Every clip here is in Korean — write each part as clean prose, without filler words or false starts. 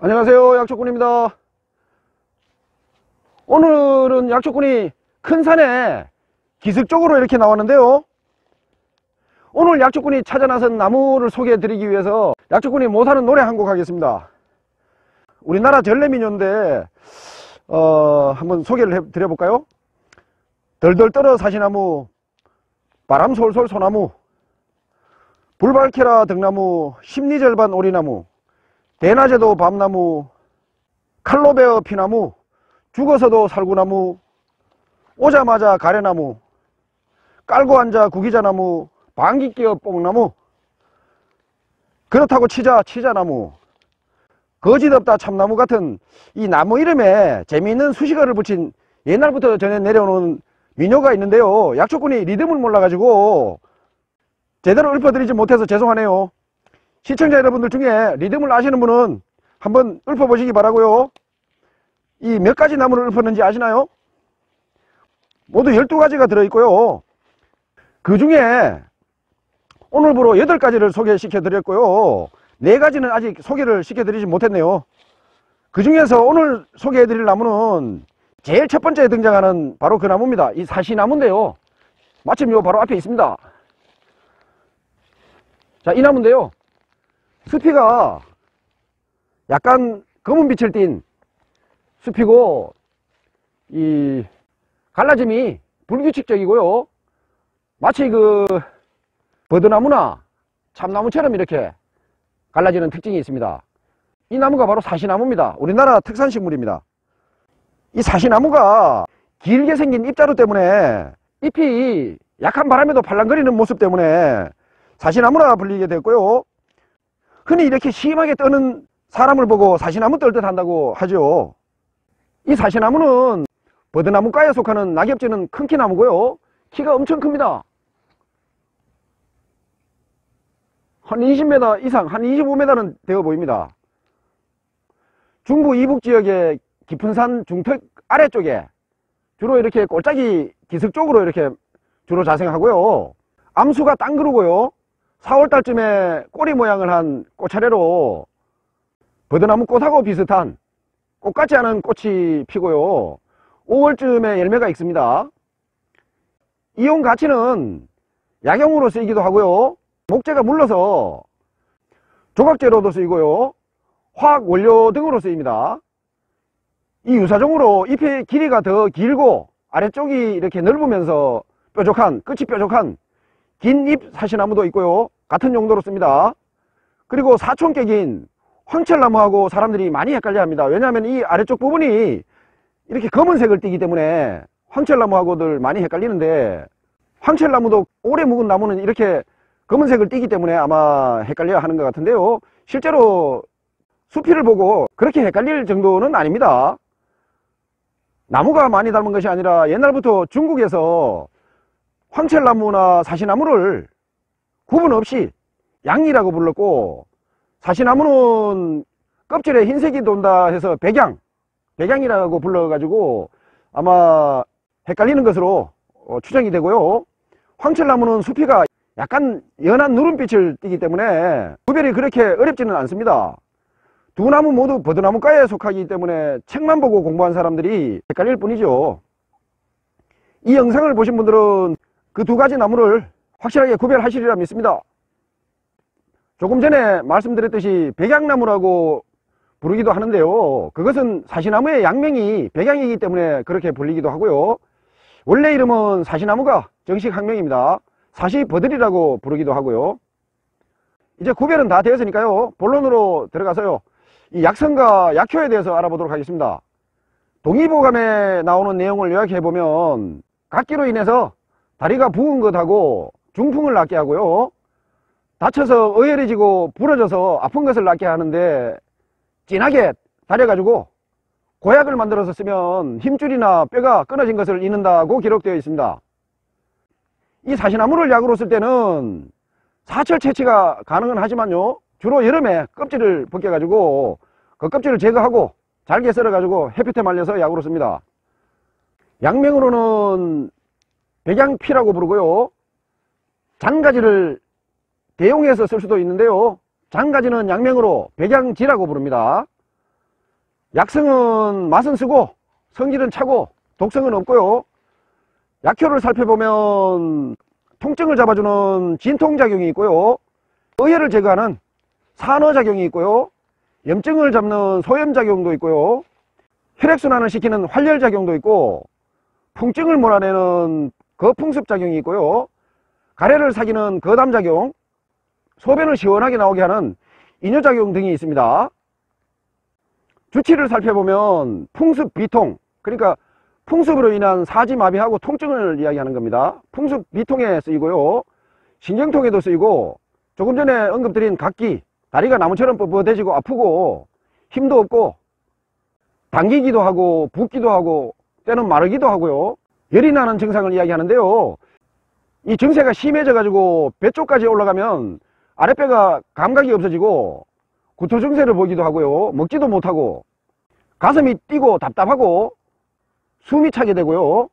안녕하세요, 약초꾼입니다. 오늘은 약초꾼이 큰 산에 기슭쪽으로 이렇게 나왔는데요, 오늘 약초꾼이 찾아 나선 나무를 소개해 드리기 위해서 약초꾼이 못하는 노래 한 곡 하겠습니다. 우리나라 전래민요인데 한번 소개를 해 드려볼까요? 덜덜 떨어 사시나무, 바람 솔솔 소나무, 불 밝혀라 등나무, 심리절반 오리나무, 대낮에도 밤나무, 칼로 베어 피나무, 죽어서도 살구나무, 오자마자 가래나무, 깔고 앉아 구기자나무, 방귀 뀌어 뽕나무, 그렇다고 치자나무, 거짓없다 참나무 같은 이 나무 이름에 재미있는 수식어를 붙인 옛날부터 전해 내려오는 민요가 있는데요, 약초꾼이 리듬을 몰라가지고 제대로 읊어드리지 못해서 죄송하네요. 시청자 여러분들 중에 리듬을 아시는 분은 한번 읊어보시기 바라고요. 이 몇 가지 나무를 읊었는지 아시나요? 모두 12가지가 들어있고요. 그 중에 오늘부로 8가지를 소개시켜 드렸고요, 4가지는 아직 소개를 시켜드리지 못했네요. 그 중에서 오늘 소개해 드릴 나무는 제일 첫 번째에 등장하는 바로 그 나무입니다. 이 사시나무인데요, 마침 요 바로 앞에 있습니다. 자, 이 나무인데요, 숲이가 약간 검은 빛을 띤 숲이고, 이 갈라짐이 불규칙적이고요, 마치 그 버드나무나 참나무처럼 이렇게 갈라지는 특징이 있습니다. 이 나무가 바로 사시나무입니다. 우리나라 특산식물입니다. 이 사시나무가 길게 생긴 잎자루 때문에 잎이 약한 바람에도 팔랑거리는 모습 때문에 사시나무라 불리게 됐고요, 흔히 이렇게 심하게 떠는 사람을 보고 사시나무 떨듯 한다고 하죠. 이 사시나무는 버드나무과에 속하는 낙엽지는 큰 키나무고요, 키가 엄청 큽니다. 한 20m 이상, 한 25m는 되어 보입니다. 중부 이북 지역의 깊은 산 중턱 아래쪽에 주로 이렇게 골짜기 기슭 쪽으로 이렇게 주로 자생하고요, 암수가 땅그르고요, 4월달쯤에 꼬리 모양을 한 꽃차례로 버드나무 꽃하고 비슷한 꽃 같지 않은 꽃이 피고요, 5월쯤에 열매가 익습니다. 이용 가치는 약용으로 쓰이기도 하고요, 목재가 물러서 조각재로도 쓰이고요, 화학 원료 등으로 쓰입니다. 이 유사종으로 잎의 길이가 더 길고 아래쪽이 이렇게 넓으면서 뾰족한, 끝이 뾰족한 긴 잎 사시나무도 있고요, 같은 용도로 씁니다. 그리고 사촌격인 황철나무하고 사람들이 많이 헷갈려 합니다. 왜냐하면 이 아래쪽 부분이 이렇게 검은색을 띠기 때문에 황철나무하고들 많이 헷갈리는데, 황철나무도 오래 묵은 나무는 이렇게 검은색을 띠기 때문에 아마 헷갈려 하는 것 같은데요, 실제로 수피를 보고 그렇게 헷갈릴 정도는 아닙니다. 나무가 많이 닮은 것이 아니라 옛날부터 중국에서 황철나무나 사시나무를 구분 없이 양이라고 불렀고, 사시나무는 껍질에 흰색이 돈다 해서 백양이라고 불러가지고 아마 헷갈리는 것으로 추정이 되고요, 황철나무는 수피가 약간 연한 누른빛을 띠기 때문에 구별이 그렇게 어렵지는 않습니다. 두 나무 모두 버드나무과에 속하기 때문에 책만 보고 공부한 사람들이 헷갈릴 뿐이죠. 이 영상을 보신 분들은 그 2가지 나무를 확실하게 구별하시리라 믿습니다. 조금 전에 말씀드렸듯이 백양나무라고 부르기도 하는데요, 그것은 사시나무의 약명이 백양이기 때문에 그렇게 불리기도 하고요, 원래 이름은 사시나무가 정식 학명입니다. 사시버들이라고 부르기도 하고요. 이제 구별은 다 되었으니까요, 본론으로 들어가서요, 이 약성과 약효에 대해서 알아보도록 하겠습니다. 동의보감에 나오는 내용을 요약해보면 각기로 인해서 다리가 부은 것하고 중풍을 낫게 하고요, 다쳐서 어혈해지고 부러져서 아픈 것을 낫게 하는데 진하게 다려가지고 고약을 만들어서 쓰면 힘줄이나 뼈가 끊어진 것을 잊는다고 기록되어 있습니다. 이 사시나무를 약으로 쓸 때는 사철 채취가 가능은 하지만요, 주로 여름에 껍질을 벗겨가지고 그 껍질을 제거하고 잘게 썰어가지고 햇볕에 말려서 약으로 씁니다. 약명으로는 백양피라고 부르고요, 잔가지를 대용해서 쓸 수도 있는데요, 장가지는 약명으로 백양지라고 부릅니다. 약성은 맛은 쓰고 성질은 차고 독성은 없고요. 약효를 살펴보면 통증을 잡아주는 진통작용이 있고요, 어혈을 제거하는 산어작용이 있고요, 염증을 잡는 소염작용도 있고요, 혈액순환을 시키는 활혈작용도 있고, 풍증을 몰아내는 거풍습작용이 있고요, 가래를 사기는 거담작용, 소변을 시원하게 나오게 하는 이뇨작용 등이 있습니다. 주치를 살펴보면 풍습 비통, 그러니까 풍습으로 인한 사지마비하고 통증을 이야기하는 겁니다. 풍습 비통에 쓰이고요, 신경통에도 쓰이고, 조금 전에 언급드린 각기, 다리가 나무처럼 뻣뻣해지고 아프고 힘도 없고 당기기도 하고 붓기도 하고 때는 마르기도 하고요, 열이 나는 증상을 이야기하는데요, 이 증세가 심해져 가지고 배 쪽까지 올라가면 아랫배가 감각이 없어지고 구토 증세를 보이기도 하고요, 먹지도 못하고 가슴이 뛰고 답답하고 숨이 차게 되고요,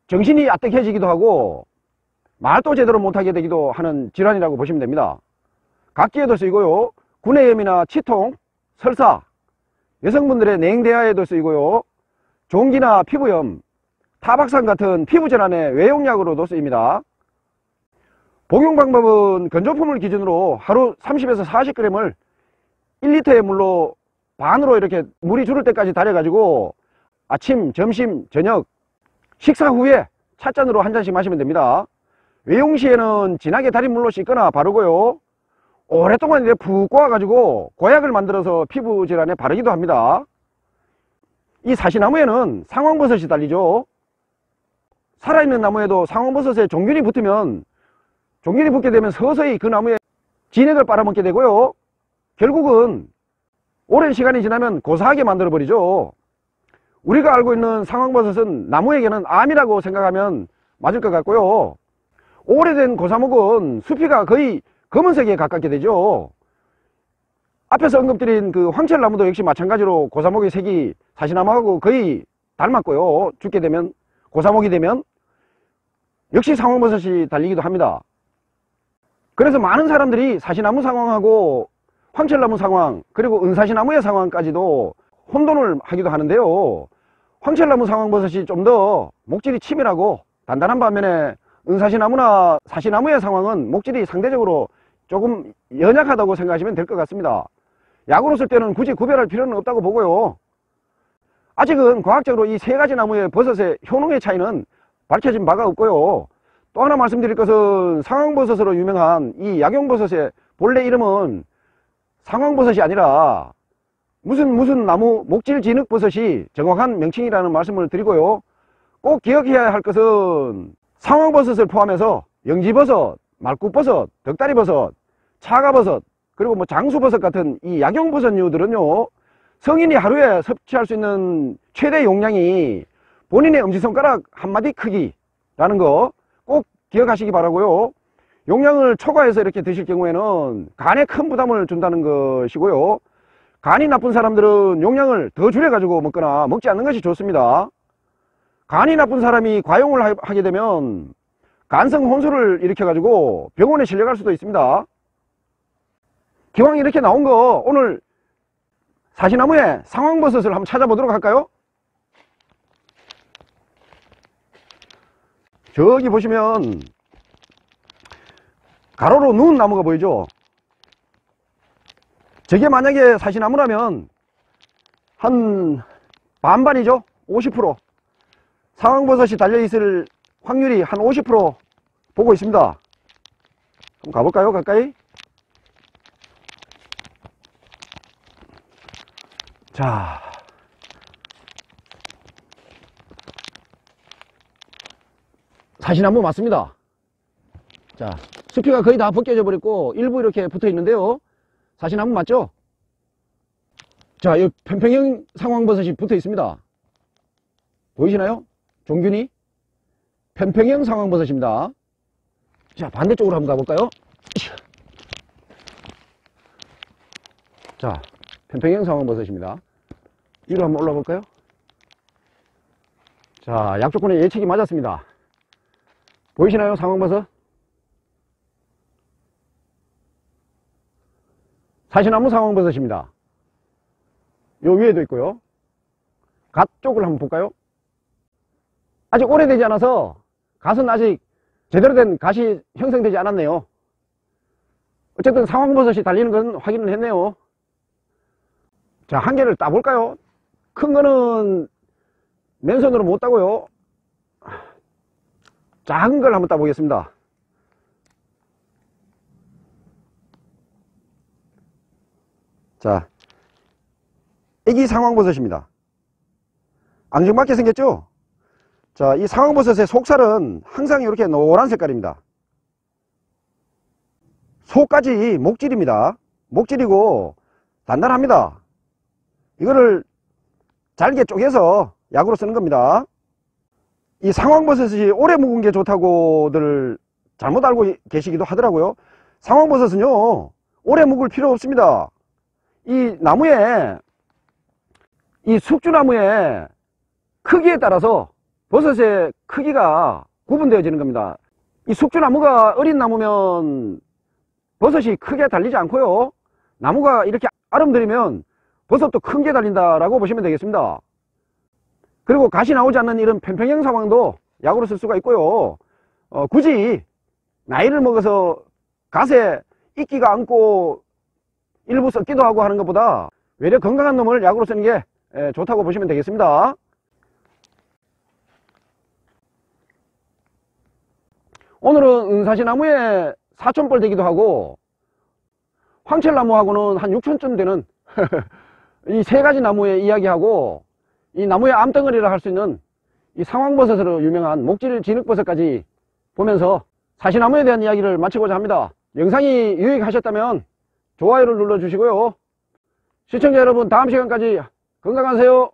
정신이 아뜩해지기도 하고 말도 제대로 못하게 되기도 하는 질환이라고 보시면 됩니다. 각기에도 쓰이고요, 구내염이나 치통, 설사, 여성분들의 냉대야에도 쓰이고요, 종기나 피부염, 타박상 같은 피부질환의 외용약으로도 쓰입니다. 복용 방법은 건조품을 기준으로 하루 30에서 40g을 1리터의 물로 반으로 이렇게 물이 줄을 때까지 달여가지고 아침, 점심, 저녁, 식사 후에 찻잔으로 한 잔씩 마시면 됩니다. 외용 시에는 진하게 달인 물로 씻거나 바르고요, 오랫동안 이제 푹 꼬아가지고 고약을 만들어서 피부 질환에 바르기도 합니다. 이 사시나무에는 상황버섯이 달리죠. 살아있는 나무에도 상황버섯에 종균이 붙으면, 종균이 붙게 되면 서서히 그 나무에 진액을 빨아먹게 되고요, 결국은 오랜 시간이 지나면 고사하게 만들어 버리죠. 우리가 알고 있는 상황버섯은 나무에게는 암이라고 생각하면 맞을 것 같고요, 오래된 고사목은 수피가 거의 검은색에 가깝게 되죠. 앞에서 언급드린 그 황철나무도 역시 마찬가지로 고사목의 색이 사시나무하고 거의 닮았고요, 죽게 되면, 고사목이 되면 역시 상황버섯이 달리기도 합니다. 그래서 많은 사람들이 사시나무 상황하고 황철나무 상황, 그리고 은사시나무의 상황까지도 혼돈을 하기도 하는데요, 황철나무 상황버섯이 좀 더 목질이 치밀하고 단단한 반면에 은사시나무나 사시나무의 상황은 목질이 상대적으로 조금 연약하다고 생각하시면 될 것 같습니다. 약으로 쓸 때는 굳이 구별할 필요는 없다고 보고요, 아직은 과학적으로 이 세 가지 나무의 버섯의 효능의 차이는 밝혀진 바가 없고요, 또 하나 말씀드릴 것은 상황버섯으로 유명한 이 약용버섯의 본래 이름은 상황버섯이 아니라 무슨 나무 목질진흙버섯이 정확한 명칭이라는 말씀을 드리고요, 꼭 기억해야 할 것은 상황버섯을 포함해서 영지버섯, 말국버섯, 덕다리버섯, 차가버섯, 그리고 뭐 장수버섯 같은 이 약용버섯류들은요, 성인이 하루에 섭취할 수 있는 최대 용량이 본인의 엄지손가락 한마디 크기라는 거 꼭 기억하시기 바라고요, 용량을 초과해서 이렇게 드실 경우에는 간에 큰 부담을 준다는 것이고요, 간이 나쁜 사람들은 용량을 더 줄여 가지고 먹거나 먹지 않는 것이 좋습니다. 간이 나쁜 사람이 과용을 하게 되면 간성 혼수를 일으켜 가지고 병원에 실려갈 수도 있습니다. 기왕 이렇게 나온 거 오늘 사시나무에 상황버섯을 한번 찾아보도록 할까요? 저기 보시면 가로로 누운 나무가 보이죠? 저게 만약에 사시나무라면 한 반반이죠? 50%. 상황버섯이 달려있을 확률이 한 50% 보고 있습니다. 한번 가볼까요? 가까이? 자, 사시나무 맞습니다. 자, 수피가 거의 다 벗겨져 버렸고 일부 이렇게 붙어 있는데요, 사시나무 맞죠? 자, 이 평평형 상황버섯이 붙어 있습니다. 보이시나요? 종균이 편평형 상황버섯입니다. 자, 반대쪽으로 한번 가볼까요? 자, 편평형 상황버섯입니다. 위로 한번 올라볼까요? 자, 약조건의 예측이 맞았습니다. 보이시나요? 상황버섯? 사시나무 상황버섯입니다. 요 위에도 있고요. 갓 쪽을 한번 볼까요? 아직 오래되지 않아서 갓은 아직 제대로 된 갓이 형성되지 않았네요. 어쨌든 상황버섯이 달리는 건 확인을 했네요. 자, 한 개를 따볼까요? 큰 거는 맨손으로 못 따고요. 작은 걸 한번 따보겠습니다. 자, 애기 상황버섯입니다. 앙증맞게 생겼죠? 자, 이 상황버섯의 속살은 항상 이렇게 노란 색깔입니다. 속까지 목질입니다. 목질이고 단단합니다. 이거를 잘게 쪼개서 약으로 쓰는 겁니다. 이 상황버섯이 오래 묵은 게 좋다고들 잘못 알고 계시기도 하더라고요. 상황버섯은요, 오래 묵을 필요 없습니다. 이 나무에, 이 숙주나무의 크기에 따라서 버섯의 크기가 구분되어지는 겁니다. 이 숙주나무가 어린 나무면 버섯이 크게 달리지 않고요, 나무가 이렇게 아름드리면 버섯도 큰 게 달린다라고 보시면 되겠습니다. 그리고 갓이 나오지 않는 이런 평평형 상황도 약으로 쓸 수가 있고요. 굳이 나이를 먹어서 갓에 이끼가 안고 일부 썩기도 하고 하는 것보다 외려 건강한 놈을 약으로 쓰는 게 좋다고 보시면 되겠습니다. 오늘은 은사시나무에 4,000벌 되기도 하고 황철나무하고는 한 6,000쯤 되는 이 세 가지 나무의 이야기하고 이 나무의 암덩어리라 할 수 있는 이 상황버섯으로 유명한 목질 진흙버섯까지 보면서 사시나무에 대한 이야기를 마치고자 합니다. 영상이 유익하셨다면 좋아요를 눌러주시고요. 시청자 여러분, 다음 시간까지 건강하세요.